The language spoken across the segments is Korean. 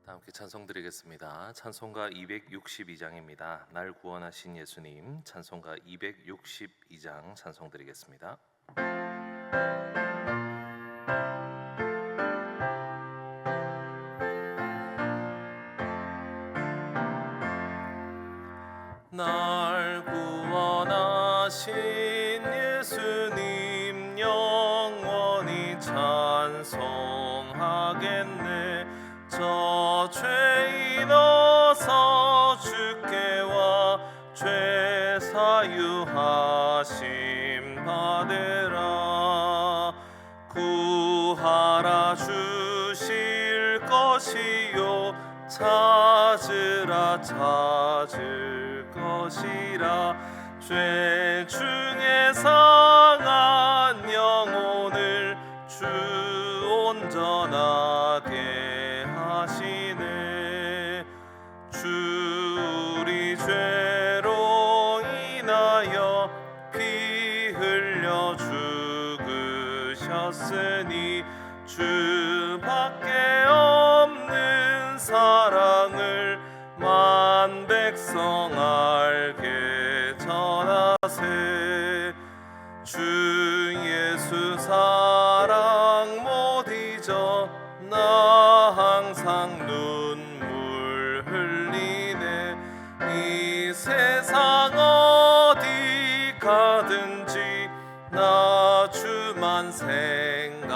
다 함께 찬송 드리겠습니다. 찬송가 262장입니다. 날 구원하신 예수님. 찬송가 262장 찬송 드리겠습니다. 날 구원하신 예수님 영원히 찬송하겠네. 저 죄인 어서 주께 와 죄 사유하심 받으라. 구하라 주실 것이요 찾으라 찾을 것이라. 죄 중에 상한 영혼을 주 온전하게 하시네. 주 우리 죄로 인하여 피 흘려 죽으셨으니 주밖에 없는 사랑을 만 백성 알게 전하세. 주 예수 사랑 못 잊어 나 항상 눈물 흘리네. 이 세상 어디 가든지 나 주만 생각합니다.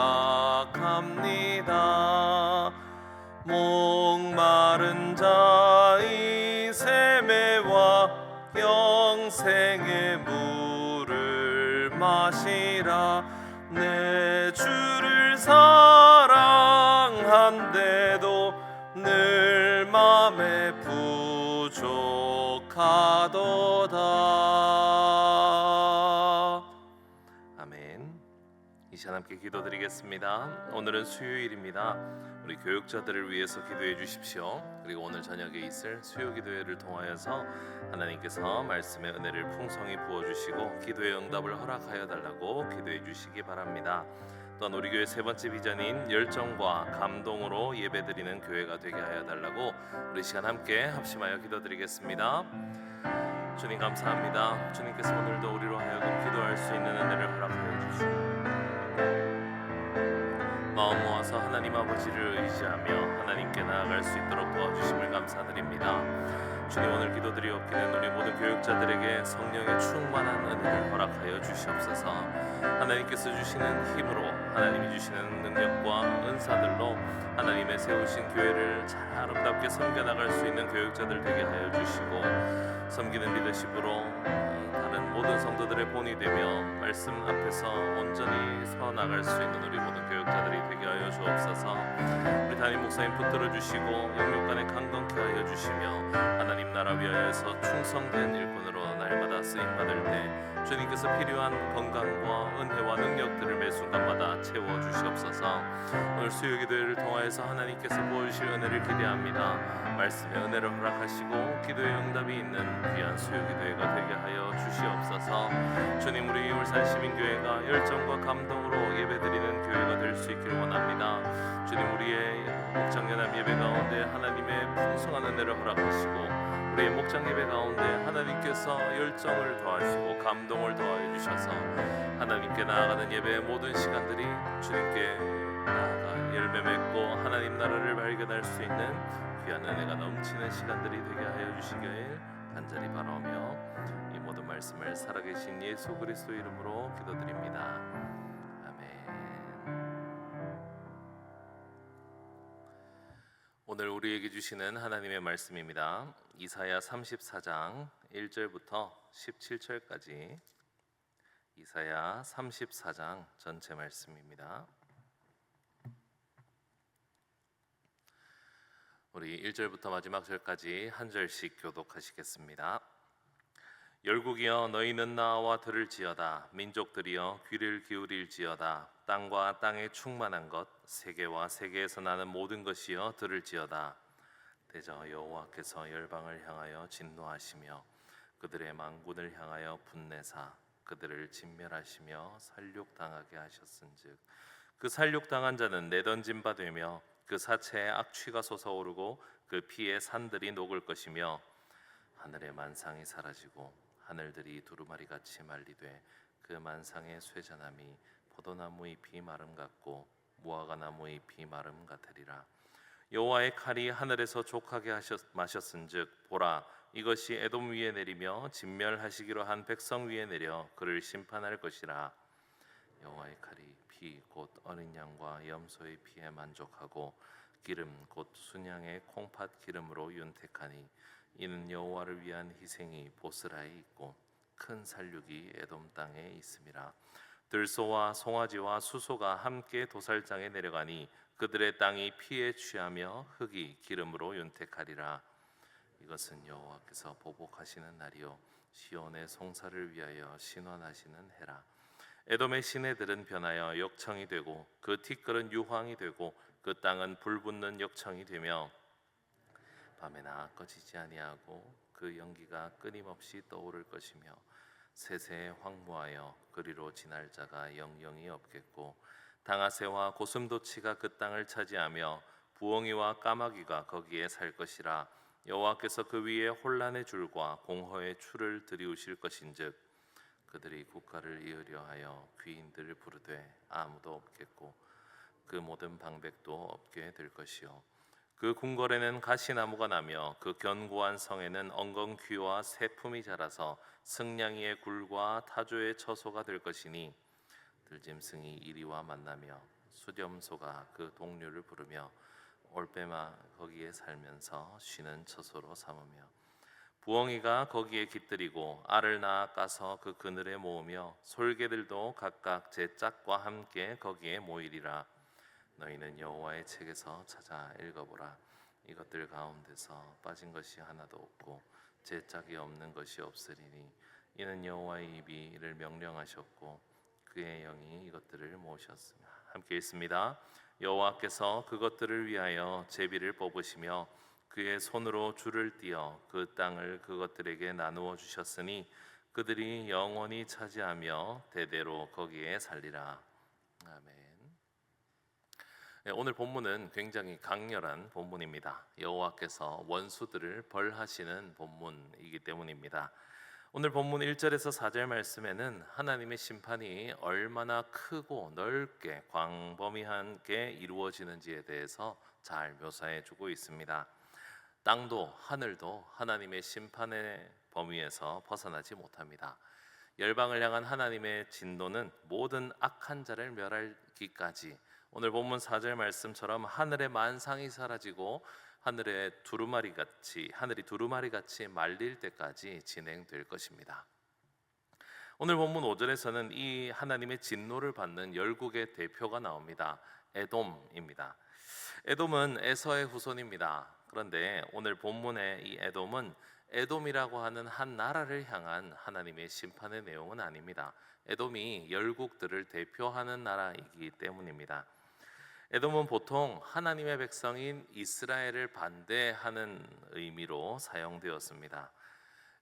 목마른 자의 세매와 영생의 물을 마시라. 내 주를 사랑한데도 늘 맘에 부족하도다. 아멘. 이 시간 함께 기도드리겠습니다. 오늘은 수요일입니다. 우리 교육자들을 위해서 기도해 주십시오. 그리고 오늘 저녁에 있을 수요 기도회를 통하여서 하나님께서 말씀의 은혜를 풍성히 부어주시고 기도의 응답을 허락하여 달라고 기도해 주시기 바랍니다. 또한 우리 교회 세 번째 비전인 열정과 감동으로 예배드리는 교회가 되게 하여 달라고 우리 시간 함께 합심하여 기도드리겠습니다. 주님 감사합니다. 주님께서 오늘도 우리로 하여금 기도할 수 있는 은혜를 허락하여 주시고 마음 모아서 하나님 아버지를 의지하며 하나님께 나아갈 수 있도록 도와주심을 감사드립니다. 주님 오늘 기도드리옵기는 우리 모든 교육자들에게 성령의 충만한 은혜를 허락하여 주시옵소서. 하나님께서 주시는 힘으로 하나님이 주시는 능력과 은사들로 하나님의 세우신 교회를 잘 아름답게 섬겨나갈 수 있는 교육자들 되게 하여 주시고 섬기는 리더십으로 다른 모든 성도들의 본이 되며 말씀 앞에서 온전히 서 나갈 수 있는 우리 모든 교육자들이 되게 하여 주옵소서. 우리 담임 목사님 붙들어 주시고 영육간에 강건케 하여 주시며 하나님 나라 위하여서 충성된 일꾼으로 날마다 쓰임 받을 때 주님께서 필요한 건강과 은혜와 능력들을 매 순간마다 채워 주시옵소서. 오늘 수요 기도회를 통하여서 하나님께서 부어주실 은혜를 기대합니다. 말씀의 은혜를 허락하시고 기도의 응답이 있는 귀한 수요 기도회가 되게 하여 주시옵소서. 주님 우리 울산시민교회가 열정과 감동으로 예배드리는 교회가 될 수 있기를 원합니다. 주님 우리의 목장연합 예배 가운데 하나님의 풍성한 은혜를 허락하시고 우리의 목장 예배 가운데 하나님께서 열정을 더하시고 감동을 더하여 주셔서 하나님께 나아가는 예배의 모든 시간들이 주님께 나아가 열매 맺고 하나님 나라를 발견할 수 있는 귀한 은혜가 넘치는 시간들이 되게 하여 주시길 간절히 바라며 이 모든 말씀을 살아계신 예수 그리스도 이름으로 기도드립니다. 오늘 우리에게 주시는 하나님의 말씀입니다. 이사야 34장 1절부터 17절까지 이사야 34장 전체 말씀입니다. 우리 1절부터 마지막 절까지 한 절씩 교독하시겠습니다. 열국이여 너희는 나와 들을지어다. 민족들이여 귀를 기울일지어다. 땅과 땅에 충만한 것 세계와 세계에서 나는 모든 것이여 들을지어다. 대저 여호와께서 열방을 향하여 진노하시며 그들의 망군을 향하여 분내사 그들을 진멸하시며 살육당하게 하셨은즉 그 살육당한 자는 내던진 바 되며 그 사체에 악취가 솟아오르고 그 피에 산들이 녹을 것이며 하늘의 만상이 사라지고 하늘들이 두루마리같이 말리되 그 만상의 쇠자남이 포도나무 잎이 마름 같고 무화과 나무 잎이 마름 같으리라. 여호와의 칼이 하늘에서 족하게 마셨은즉 보라 이것이 에돔 위에 내리며 진멸하시기로 한 백성 위에 내려 그를 심판할 것이라. 여호와의 칼이 피 곧 어린 양과 염소의 피에 만족하고 기름 곧 순양의 콩팥 기름으로 윤택하니 이는 여호와를 위한 희생이 보스라에 있고 큰 살육이 에돔 땅에 있음이라. 들소와 송아지와 수소가 함께 도살장에 내려가니 그들의 땅이 피에 취하며 흙이 기름으로 윤택하리라. 이것은 여호와께서 보복하시는 날이요 시온의 송사를 위하여 신원하시는 해라. 에돔의 시내들은 변하여 역청이 되고 그 티끌은 유황이 되고 그 땅은 불붙는 역청이 되며 밤에나 꺼지지 아니하고 그 연기가 끊임없이 떠오를 것이며 세세에 황무하여 그리로 지날 자가 영영이 없겠고 당아새와 고슴도치가 그 땅을 차지하며 부엉이와 까마귀가 거기에 살 것이라. 여호와께서 그 위에 혼란의 줄과 공허의 추를 들이우실 것인즉 그들이 국가를 이으려 하여 귀인들을 부르되 아무도 없겠고 그 모든 방백도 없게 될 것이요 그 궁궐에는 가시나무가 나며 그 견고한 성에는 엉겅퀴와 새품이 자라서 승냥이의 굴과 타조의 처소가 될 것이니 들짐승이 이리와 만나며 수렴소가 그 동류를 부르며 올빼마 거기에 살면서 쉬는 처소로 삼으며 부엉이가 거기에 깃들이고 알을 낳아 까서 그 그늘에 모으며 솔개들도 각각 제 짝과 함께 거기에 모이리라. 너희는 여호와의 책에서 찾아 읽어보라. 이것들 가운데서 빠진 것이 하나도 없고 제 짝이 없는 것이 없으리니 이는 여호와의 입이 이를 명령하셨고 그의 영이 이것들을 모으셨으며. 함께 읽습니다. 여호와께서 그것들을 위하여 제비를 뽑으시며 그의 손으로 줄을 띄어 그 땅을 그것들에게 나누어 주셨으니 그들이 영원히 차지하며 대대로 거기에 살리라. 아멘. 오늘 본문은 굉장히 강렬한 본문입니다. 여호와께서 원수들을 벌하시는 본문이기 때문입니다. 오늘 본문 1절에서 4절 말씀에는 하나님의 심판이 얼마나 크고 넓게 광범위하게 이루어지는지에 대해서 잘 묘사해 주고 있습니다. 땅도 하늘도 하나님의 심판의 범위에서 벗어나지 못합니다. 열방을 향한 하나님의 진노는 모든 악한 자를 멸하기까지 오늘 본문 4절 말씀처럼 하늘의 만상이 사라지고 하늘이 두루마리같이 말릴 때까지 진행될 것입니다. 오늘 본문 5절에서는 이 하나님의 진노를 받는 열국의 대표가 나옵니다. 에돔입니다. 에돔은 에서의 후손입니다. 그런데 오늘 본문의 이 에돔은 에돔이라고 하는 한 나라를 향한 하나님의 심판의 내용은 아닙니다. 에돔이 열국들을 대표하는 나라이기 때문입니다. 에돔은 보통 하나님의 백성인 이스라엘을 반대하는 의미로 사용되었습니다.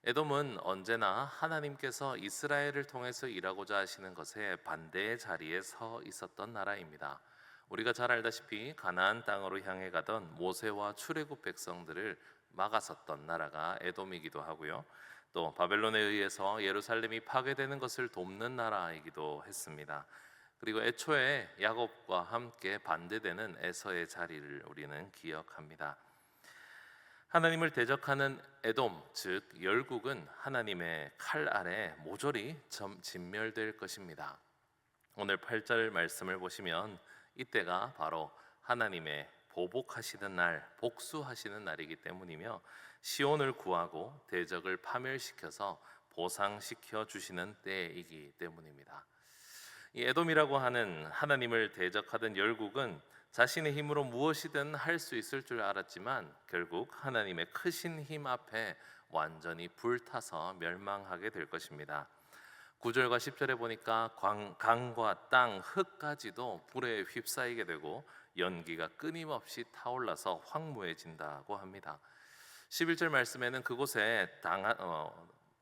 에돔은 언제나 하나님께서 이스라엘을 통해서 일하고자 하시는 것에 반대의 자리에 서 있었던 나라입니다. 우리가 잘 알다시피 가나안 땅으로 향해 가던 모세와 출애굽 백성들을 막았었던 나라가 에돔이기도 하고요. 또 바벨론에 의해서 예루살렘이 파괴되는 것을 돕는 나라이기도 했습니다. 그리고 애초에 야곱과 함께 반대되는 에서의 자리를 우리는 기억합니다. 하나님을 대적하는 에돔, 즉 열국은 하나님의 칼 아래 모조리 진멸될 것입니다. 오늘 8절 말씀을 보시면 이때가 바로 하나님의 보복하시는 날, 복수하시는 날이기 때문이며 시온을 구하고 대적을 파멸시켜서 보상시켜 주시는 때이기 때문입니다. 이 에돔이라고 하는 하나님을 대적하던 열국은 자신의 힘으로 무엇이든 할 수 있을 줄 알았지만 결국 하나님의 크신 힘 앞에 완전히 불타서 멸망하게 될 것입니다. 9절과 10절에 보니까 강과 땅, 흙까지도 불에 휩싸이게 되고 연기가 끊임없이 타올라서 황무해진다고 합니다. 11절 말씀에는 그곳에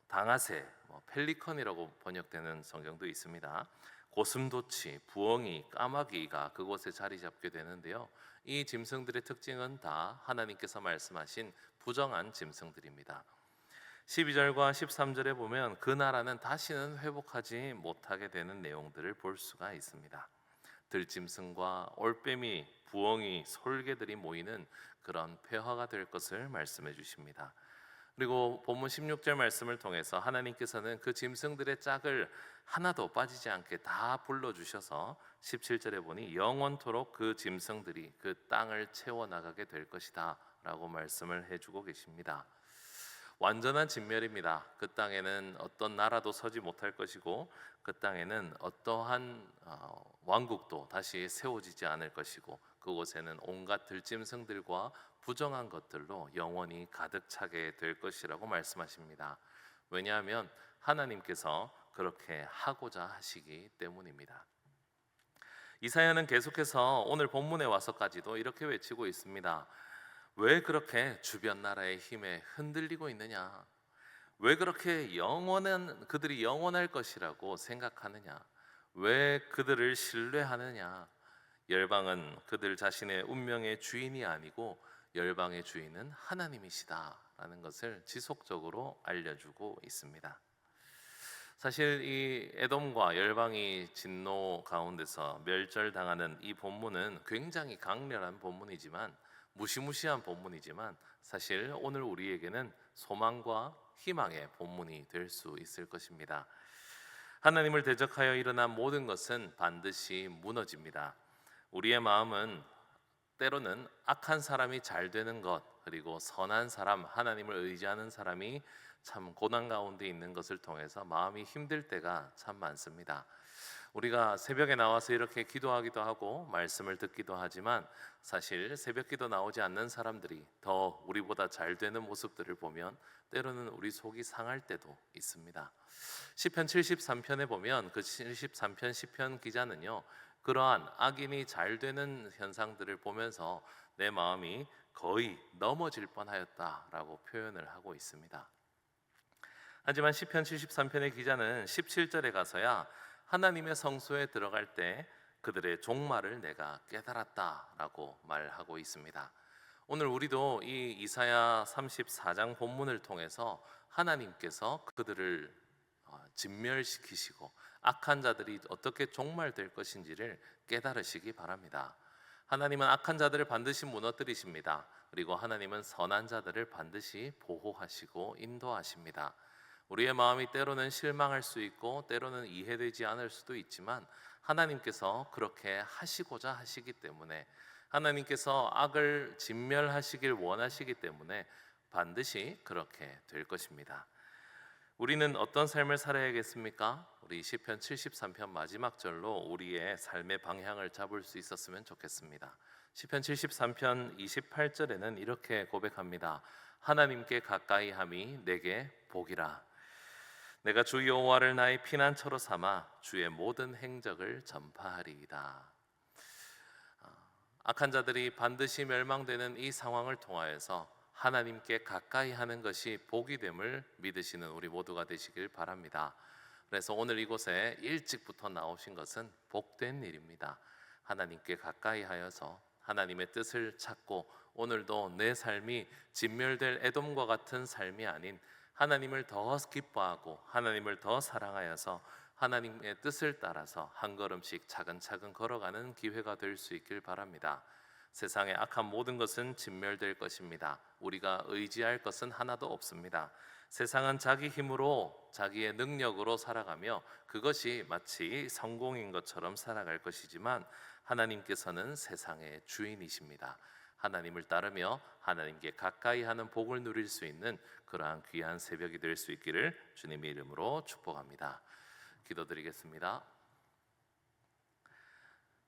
당아새, 펠리컨이라고 번역되는 성경도 있습니다. 고슴도치, 부엉이, 까마귀가 그곳에 자리 잡게 되는데요. 이 짐승들의 특징은 다 하나님께서 말씀하신 부정한 짐승들입니다. 12절과 13절에 보면 그 나라는 다시는 회복하지 못하게 되는 내용들을 볼 수가 있습니다. 들짐승과 올빼미, 부엉이, 솔개들이 모이는 그런 폐허가 될 것을 말씀해 주십니다. 그리고 본문 16절 말씀을 통해서 하나님께서는 그 짐승들의 짝을 하나도 빠지지 않게 다 불러주셔서 17절에 보니 영원토록 그 짐승들이 그 땅을 채워나가게 될 것이다 라고 말씀을 해주고 계십니다. 완전한 진멸입니다. 그 땅에는 어떤 나라도 서지 못할 것이고 그 땅에는 어떠한 왕국도 다시 세워지지 않을 것이고 그곳에는 온갖 들짐승들과 부정한 것들로 영원히 가득 차게 될 것이라고 말씀하십니다. 왜냐하면 하나님께서 그렇게 하고자 하시기 때문입니다. 이사야는 계속해서 오늘 본문에 와서까지도 이렇게 외치고 있습니다. 왜 그렇게 주변 나라의 힘에 흔들리고 있느냐? 왜 그렇게 그들이 영원할 것이라고 생각하느냐? 왜 그들을 신뢰하느냐? 열방은 그들 자신의 운명의 주인이 아니고 열방의 주인은 하나님이시다라는 것을 지속적으로 알려주고 있습니다. 사실 이 에돔과 열방이 진노 가운데서 멸절당하는 이 본문은 굉장히 강렬한 본문이지만 무시무시한 본문이지만 사실 오늘 우리에게는 소망과 희망의 본문이 될 수 있을 것입니다. 하나님을 대적하여 일어난 모든 것은 반드시 무너집니다. 우리의 마음은 때로는 악한 사람이 잘 되는 것 그리고 선한 사람, 하나님을 의지하는 사람이 참 고난 가운데 있는 것을 통해서 마음이 힘들 때가 참 많습니다. 우리가 새벽에 나와서 이렇게 기도하기도 하고 말씀을 듣기도 하지만 사실 새벽 기도 나오지 않는 사람들이 더 우리보다 잘 되는 모습들을 보면 때로는 우리 속이 상할 때도 있습니다. 시편 73편에 보면 그 73편 시편 기자는요, 그러한 악인이 잘 되는 현상들을 보면서 내 마음이 거의 넘어질 뻔하였다라고 표현을 하고 있습니다. 하지만 시편 73편의 기자는 17절에 가서야 하나님의 성소에 들어갈 때 그들의 종말을 내가 깨달았다라고 말하고 있습니다. 오늘 우리도 이 이사야 34장 본문을 통해서 하나님께서 그들을 진멸시키시고 악한 자들이 어떻게 종말될 것인지를 깨달으시기 바랍니다. 하나님은 악한 자들을 반드시 무너뜨리십니다. 그리고 하나님은 선한 자들을 반드시 보호하시고 인도하십니다. 우리의 마음이 때로는 실망할 수 있고 때로는 이해되지 않을 수도 있지만 하나님께서 그렇게 하시고자 하시기 때문에 하나님께서 악을 진멸하시길 원하시기 때문에 반드시 그렇게 될 것입니다. 우리는 어떤 삶을 살아야겠습니까? 우리 시편 73편 마지막 절로 우리의 삶의 방향을 잡을 수 있었으면 좋겠습니다. 시편 73편 28절에는 이렇게 고백합니다. 하나님께 가까이 함이 내게 복이라. 내가 주 여호와를 나의 피난처로 삼아 주의 모든 행적을 전파하리이다. 악한 자들이 반드시 멸망되는 이 상황을 통하여서 하나님께 가까이 하는 것이 복이 됨을 믿으시는 우리 모두가 되시길 바랍니다. 그래서 오늘 이곳에 일찍부터 나오신 것은 복된 일입니다. 하나님께 가까이 하여서 하나님의 뜻을 찾고 오늘도 내 삶이 진멸될 에돔과 같은 삶이 아닌 하나님을 더 기뻐하고 하나님을 더 사랑하여서 하나님의 뜻을 따라서 한 걸음씩 차근차근 걸어가는 기회가 될 수 있길 바랍니다. 세상의 악한 모든 것은 진멸될 것입니다. 우리가 의지할 것은 하나도 없습니다. 세상은 자기 힘으로 자기의 능력으로 살아가며 그것이 마치 성공인 것처럼 살아갈 것이지만 하나님께서는 세상의 주인이십니다. 하나님을 따르며 하나님께 가까이 하는 복을 누릴 수 있는 그러한 귀한 새벽이 될 수 있기를 주님의 이름으로 축복합니다. 기도드리겠습니다.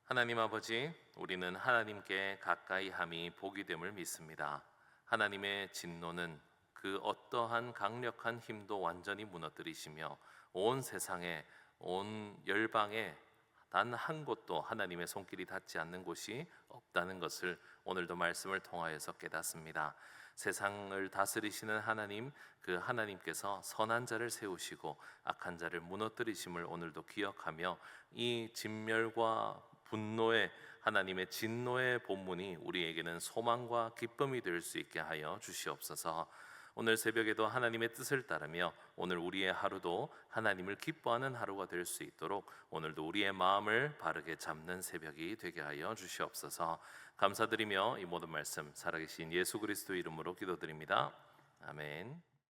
하나님 아버지, 우리는 하나님께 가까이 함이 복이 됨을 믿습니다. 하나님의 진노는 그 어떠한 강력한 힘도 완전히 무너뜨리시며 온 세상에 온 열방에 단 한 곳도 하나님의 손길이 닿지 않는 곳이 없다는 것을 오늘도 말씀을 통하여서 깨닫습니다. 세상을 다스리시는 하나님, 그 하나님께서 선한 자를 세우시고 악한 자를 무너뜨리심을 오늘도 기억하며 이 진멸과 분노의 하나님의 진노의 본문이 우리에게는 소망과 기쁨이 될 수 있게 하여 주시옵소서. 오늘 새벽에도 하나님의 뜻을 따르며 오늘 우리의 하루도 하나님을 기뻐하는 하루가 될 수 있도록 오늘도 우리의 마음을 바르게 잡는 새벽이 되게 하여 주시옵소서. 감사드리며 이 모든 말씀 살아계신 예수 그리스도 이름으로 기도드립니다. 아멘.